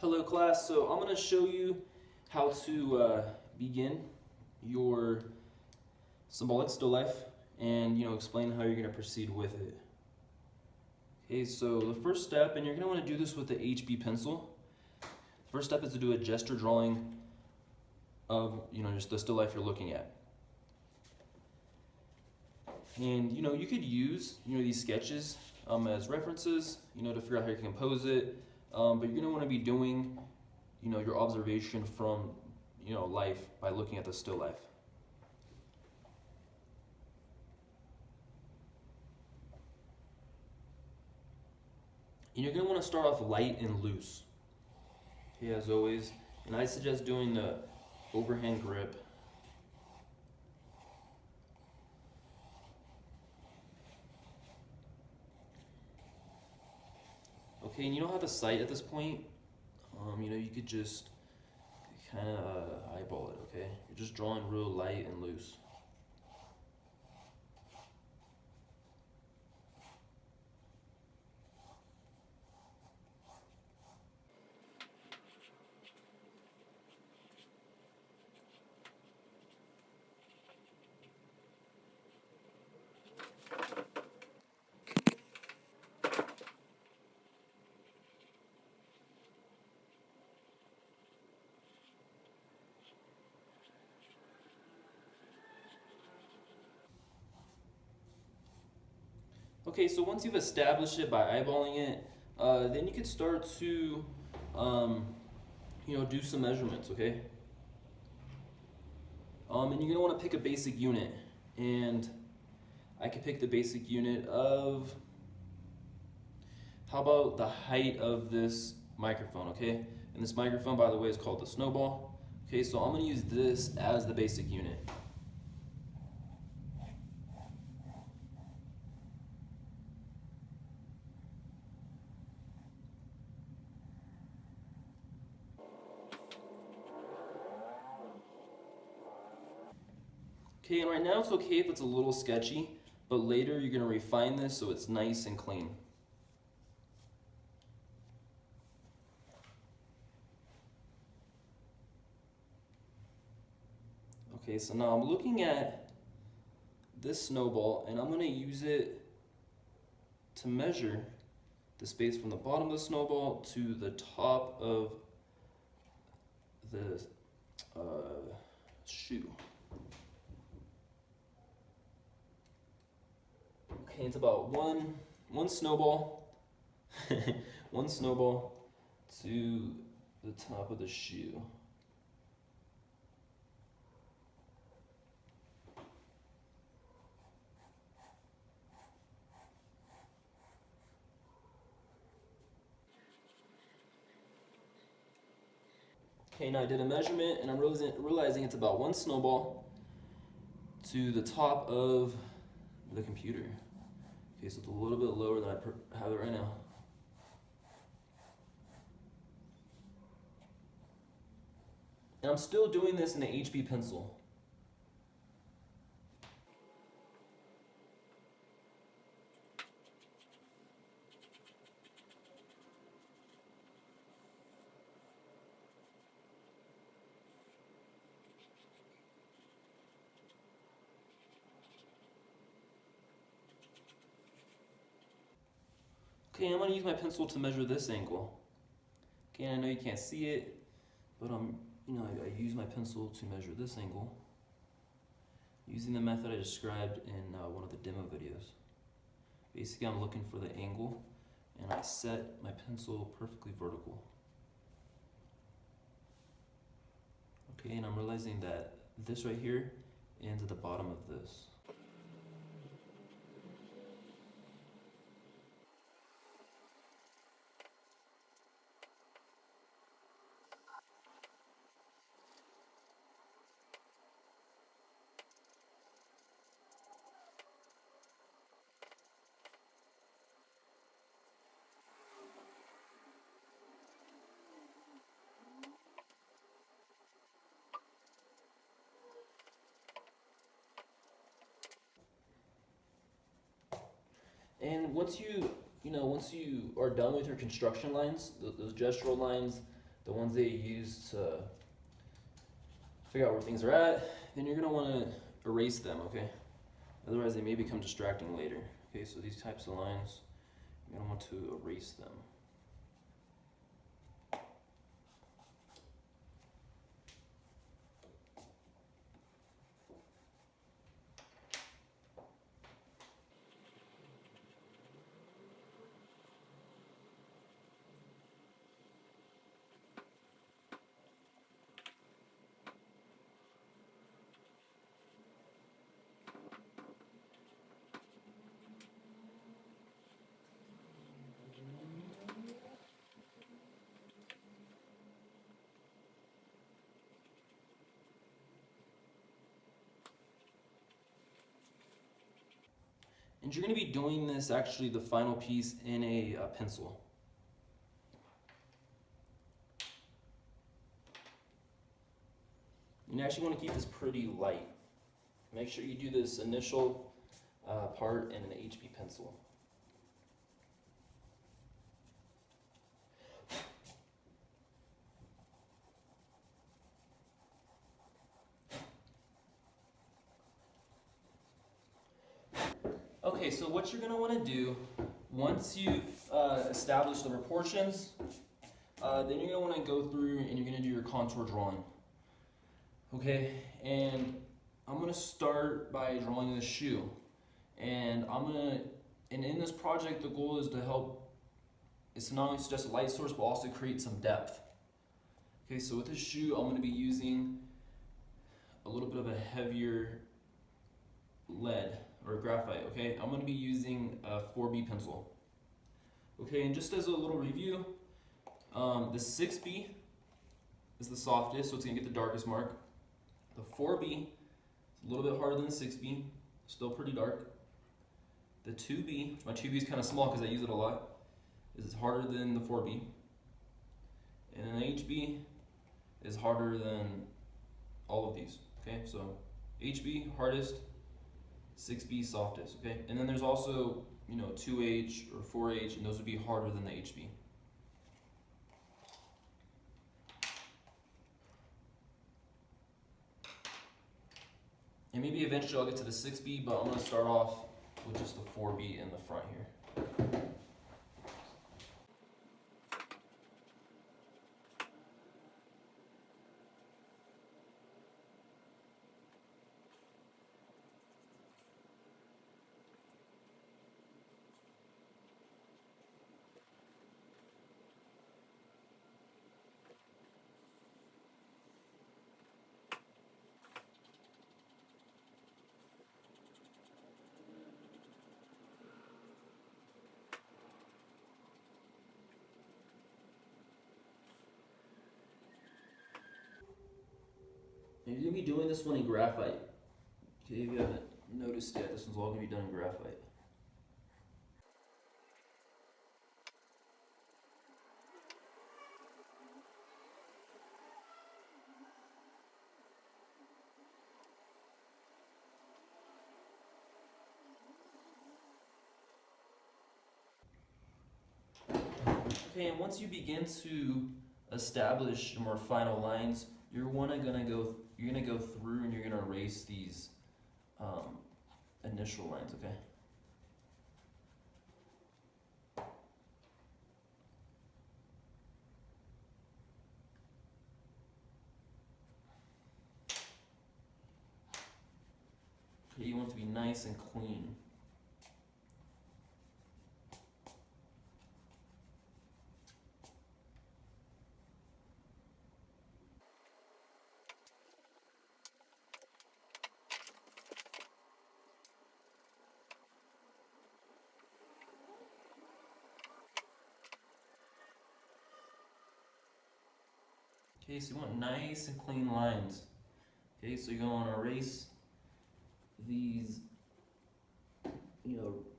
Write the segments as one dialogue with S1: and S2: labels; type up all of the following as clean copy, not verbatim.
S1: Hello class, so I'm going to show you how to begin your symbolic still life and explain how you're going to proceed with it. Okay, so the first step, and you're going to want to do this with the HB pencil. The first step is to do a gesture drawing of just the still life you're looking at. And you could use these sketches as references to figure out how you can compose it. But you're going to want to be doing your observation from life by looking at the still life. And you're going to want to start off light and loose, okay, as always. And I suggest doing the overhand grip. Okay, and you don't have to sight at this point. You could just kind of eyeball it, okay? You're just drawing real light and loose. Okay, so once you've established it by eyeballing it, then you can start to, do some measurements, okay? And you're gonna want to pick a basic unit, and I could pick the basic unit of, how about the height of this microphone, okay? And this microphone, by the way, is called the snowball. Okay, so I'm gonna use this as the basic unit. Okay, and right now it's okay if it's a little sketchy, but later you're going to refine this so it's nice and clean. Okay, so now I'm looking at this snowball, and I'm going to use it to measure the space from the bottom of the snowball to the top of the shoe. Okay, it's about one snowball, one snowball to the top of the shoe. Okay, now I did a measurement, and I'm realizing it's about one snowball to the top of the computer. Okay, so it's a little bit lower than I have it right now. And I'm still doing this in the HB pencil. Okay, I'm going to use my pencil to measure this angle. Okay, and I know you can't see it, but I use my pencil to measure this angle using the method I described in one of the demo videos. Basically, I'm looking for the angle, and I set my pencil perfectly vertical. Okay, and I'm realizing that this right here ends at the bottom of this. And once you are done with your construction lines, those gestural lines, the ones that you use to figure out where things are at, then you're gonna wanna erase them, okay? Otherwise they may become distracting later. Okay, so these types of lines, you're gonna want to erase them. And you're going to be doing this, actually, the final piece in a pencil. You actually want to keep this pretty light. Make sure you do this initial part in an HB pencil. Okay, so what you're going to want to do, once you've established the proportions, then you're going to want to go through and you're going to do your contour drawing. Okay, and I'm going to start by drawing the shoe. And in this project, the goal is to help, it's not only just a light source, but also create some depth. Okay, so with this shoe, I'm going to be using a little bit of a heavier lead or graphite. Okay, I'm going to be using a 4B pencil. Okay, and just as a little review, the 6B is the softest, so it's going to get the darkest mark. The 4B is a little bit harder than the 6B, still pretty dark. The 2B, which my 2B is kind of small because I use it a lot, is harder than the 4B. And then the HB is harder than all of these. Okay, so HB hardest, 6B softest. Okay, and then there's also 2H or 4H, and those would be harder than the HB. And maybe eventually I'll get to the 6B, but I'm going to start off with just the 4B in the front here. And you're going to be doing this one in graphite. Okay, if you haven't noticed yet, this one's all going to be done in graphite. Okay, and once you begin to establish your more final lines, you're gonna go through and you're gonna erase these initial lines. Okay. Okay, you want it to be nice and clean. Okay, so you want nice and clean lines. Okay, so you're gonna want to erase these,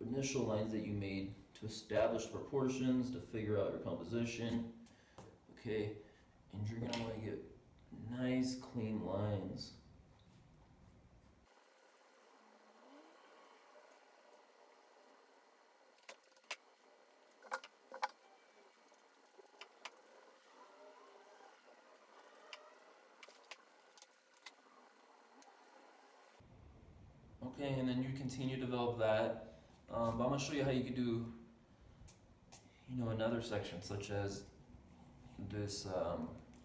S1: initial lines that you made to establish proportions, to figure out your composition. Okay, and you're gonna want to get nice, clean lines. Okay, and then you continue to develop that. But I'm gonna show you how you could do, another section such as this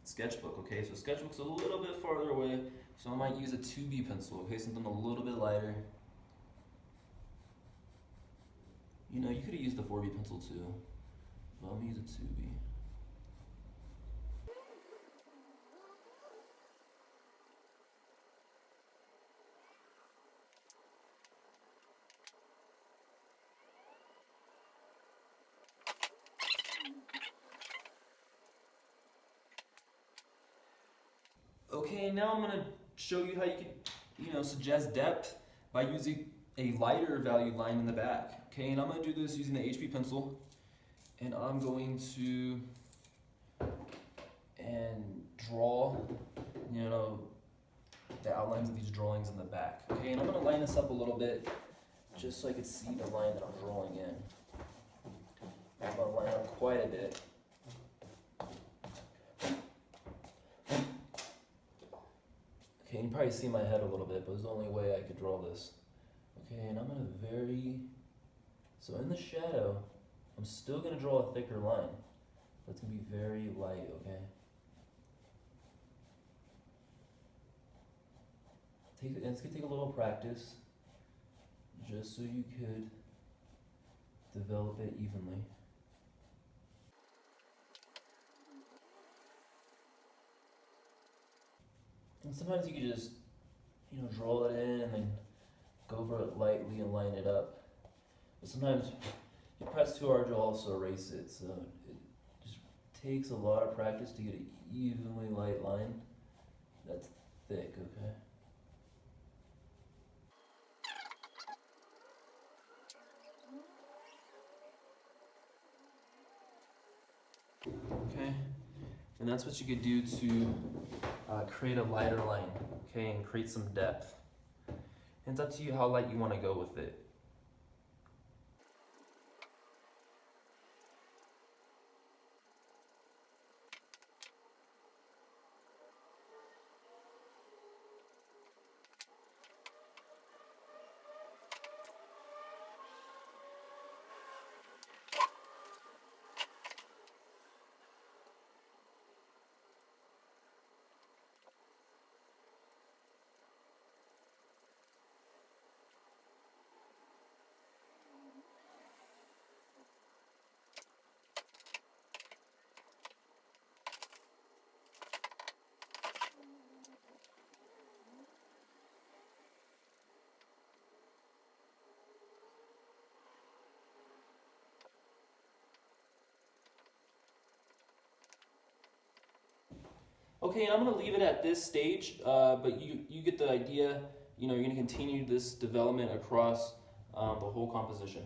S1: sketchbook. Okay, so sketchbook's a little bit farther away, so I might use a 2B pencil. Okay, something a little bit lighter. You could have used the 4B pencil too, but I'm gonna use a 2B. Okay, now I'm gonna show you how you can, suggest depth by using a lighter valued line in the back. Okay, and I'm gonna do this using the HB pencil, and I'm going to draw, the outlines of these drawings in the back. Okay, and I'm gonna line this up a little bit, just so I can see the line that I'm drawing in. I'm gonna line up quite a bit. Okay, you can probably see my head a little bit, but it's the only way I could draw this. Okay, and I'm gonna so in the shadow, I'm still gonna draw a thicker line. That's gonna be very light, okay? It's gonna take a little practice, just so you could develop it evenly. And sometimes you can just, draw it in and then go over it lightly and line it up. But sometimes you press too hard, you'll also erase it. So it just takes a lot of practice to get an evenly light line that's thick, okay? Okay, and that's what you could do to create a lighter line, okay, and create some depth. And it's up to you how light you want to go with it. Okay, and I'm going to leave it at this stage, but you get the idea. You're going to continue this development across the whole composition.